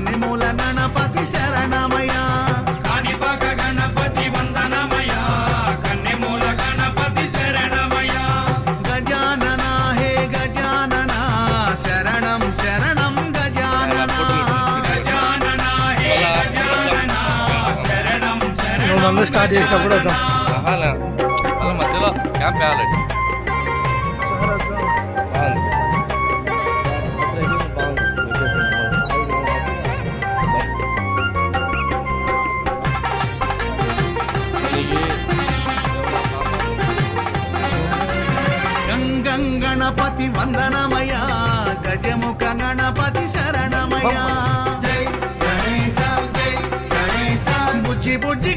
కన్నెమూల గణపతి శరణమయ్యా కాణిపాక గణపతి వందనమయ్యా కన్నెమూల గణపతి శరణమయ్యా గజానన హే గజానన శరణం శరణం గజానన గజానన హే గజానన శరణం శరణం మందు స్టార్ట్ చేసినప్పుడు వద్దాం వాళ్ళ మధ్యలో క్యాంప్ వేయాలి గంగణపతి వందనమయ్యా గజముఖ గణపతి శరణమయ్యా బుజ్జి బుజ్జి